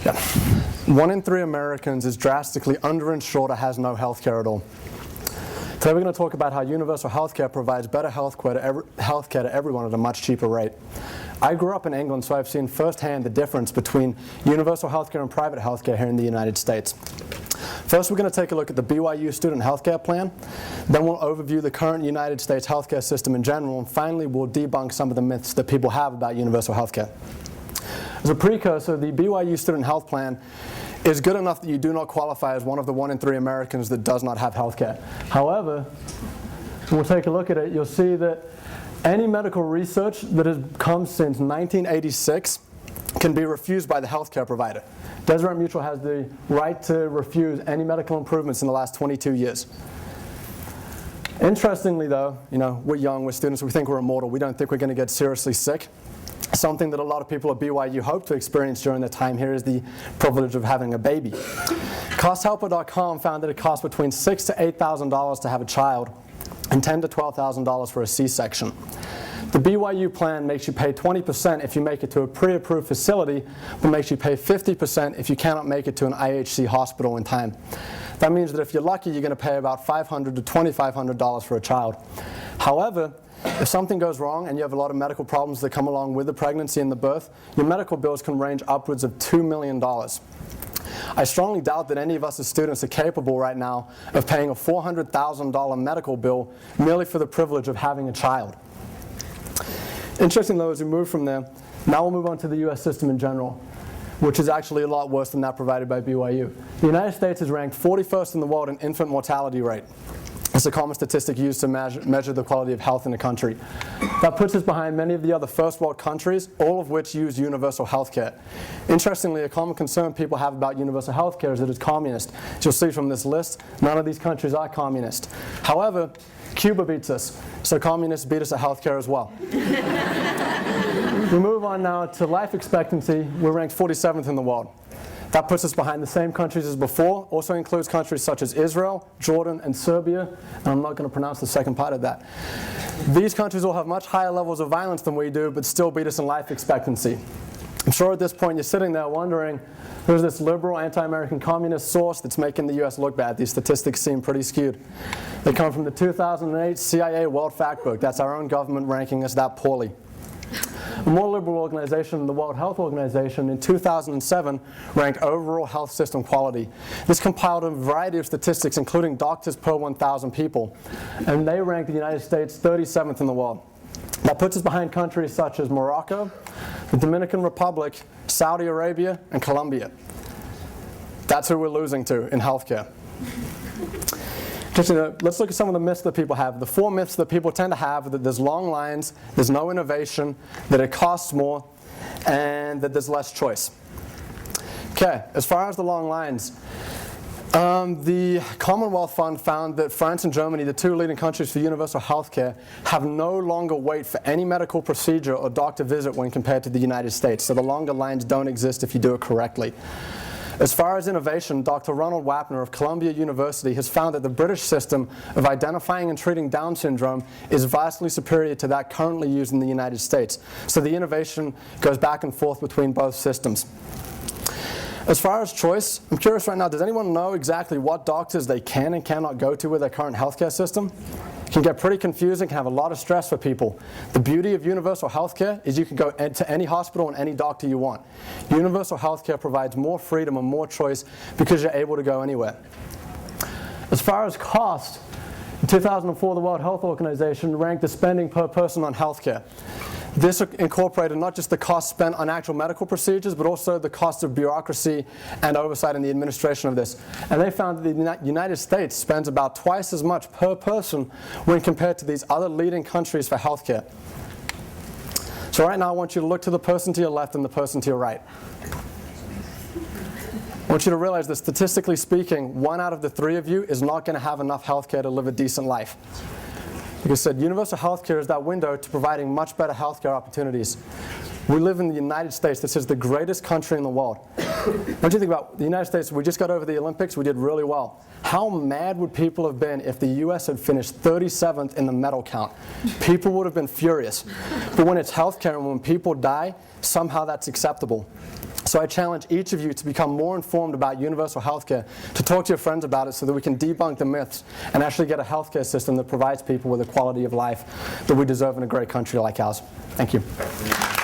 Yeah. 1 in 3 Americans is drastically underinsured or has no health care at all. Today we're going to talk about how universal health care provides better health care to everyone at a much cheaper rate. I grew up in England, so I've seen firsthand the difference between universal health care and private health care here in the United States. First, we're going to take a look at the BYU student health care plan. Then we'll overview the current United States healthcare system in general. And finally, we'll debunk some of the myths that people have about universal health care. As a precursor, the BYU student health plan is good enough that you do not qualify as one of the 1 in 3 Americans that does not have health care. However, when we'll take a look at it, you'll see that any medical research that has come since 1986 can be refused by the healthcare provider. Deseret Mutual has the right to refuse any medical improvements in the last 22 years. Interestingly though, we're young, we're students, we think we're immortal, we don't think we're going to get seriously sick. Something that a lot of people at BYU hope to experience during their time here is the privilege of having a baby. CostHelper.com found that it costs between $6,000 to $8,000 to have a child and $10,000 to $12,000 for a C-section. The BYU plan makes you pay 20% if you make it to a pre-approved facility, but makes you pay 50% if you cannot make it to an IHC hospital in time. That means that if you're lucky, you're going to pay about $500 to $2,500 for a child. However, if something goes wrong and you have a lot of medical problems that come along with the pregnancy and the birth, your medical bills can range upwards of $2 million. I strongly doubt that any of us as students are capable right now of paying a $400,000 medical bill merely for the privilege of having a child. Interesting though, as we move from there, now we'll move on to the US system in general, which is actually a lot worse than that provided by BYU. The United States is ranked 41st in the world in infant mortality rate. It's a common statistic used to measure the quality of health in a country. That puts us behind many of the other first world countries, all of which use universal health care. Interestingly, a common concern people have about universal health care is that it's communist. As you'll see from this list, none of these countries are communist. However, Cuba beats us, so communists beat us at health care as well. We move on now to life expectancy. We're ranked 47th in the world. That puts us behind the same countries as before, also includes countries such as Israel, Jordan, and Serbia, and I'm not going to pronounce the second part of that. These countries all have much higher levels of violence than we do, but still beat us in life expectancy. I'm sure at this point you're sitting there wondering, who's this liberal, anti-American communist source that's making the US look bad? These statistics seem pretty skewed. They come from the 2008 CIA World Factbook. That's our own government ranking us that poorly. A more liberal organization, the World Health Organization, in 2007 ranked overall health system quality. This compiled a variety of statistics, including doctors per 1,000 people, and they ranked the United States 37th in the world. That puts us behind countries such as Morocco, the Dominican Republic, Saudi Arabia, and Colombia. That's who we're losing to in healthcare. Let's look at some of the myths that people have. The 4 myths that people tend to have are that there's long lines, there's no innovation, that it costs more, and that there's less choice. Okay, as far as the long lines, the Commonwealth Fund found that France and Germany, the 2 leading countries for universal health care, have no longer wait for any medical procedure or doctor visit when compared to the United States. So the longer lines don't exist if you do it correctly. As far as innovation, Dr. Ronald Wapner of Columbia University has found that the British system of identifying and treating Down syndrome is vastly superior to that currently used in the United States. So the innovation goes back and forth between both systems. As far as choice, I'm curious right now, does anyone know exactly what doctors they can and cannot go to with their current healthcare system? It can get pretty confusing, can have a lot of stress for people. The beauty of universal healthcare is you can go to any hospital and any doctor you want. Universal healthcare provides more freedom and more choice because you're able to go anywhere. As far as cost, in 2004 the World Health Organization ranked the spending per person on healthcare. This incorporated not just the cost spent on actual medical procedures, but also the cost of bureaucracy and oversight in the administration of this. And they found that the United States spends about twice as much per person when compared to these other leading countries for healthcare. So right now I want you to look to the person to your left and the person to your right. I want you to realize that statistically speaking, 1 out of the 3 of you is not going to have enough healthcare to live a decent life. Like I said, universal healthcare is that window to providing much better healthcare opportunities. We live in the United States. This is the greatest country in the world. What do you think about the United States? We just got over the Olympics. We did really well. How mad would people have been if the US had finished 37th in the medal count? People would have been furious. But when it's healthcare and when people die, somehow that's acceptable. So I challenge each of you to become more informed about universal healthcare, to talk to your friends about it so that we can debunk the myths and actually get a healthcare system that provides people with the quality of life that we deserve in a great country like ours. Thank you.